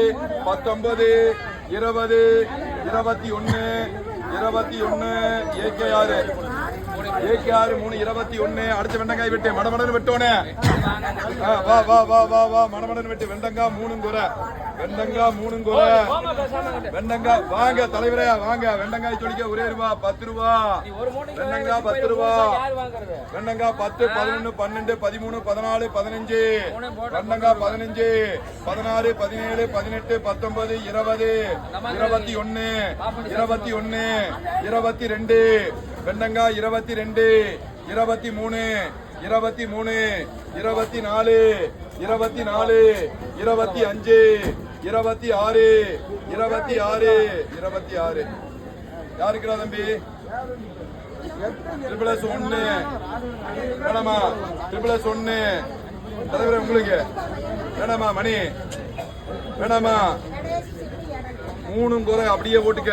19 20 21 ஏகே6 3 21 அடுத்த வெண்டங்காய் வெட்டு மடமடன் வெட்டோனே வா வா வா வா வா மடமடன் வெட்டு வெண்டங்காய் 3 குறை வெண்டங்காய் வாங்க தலைவரே வாங்க வெண்டங்காய் சொல்லிக்க ஒரே ரூபா 10 ரூபா வெண்டங்காய் 10 ரூபா வெண்டங்காய் 10 11 12 13 14 15 வெண்டங்காய் 15 16 17 18 19 20 21 22 வெண்டங்காய் 22 23 24 25 26 யாருக்குடா தம்பி +1 வேணாமா +1 தலைவரே உங்களுக்கு வேணாமா மணி வேணாமா 3 குறை அப்படியே போட்டுக்க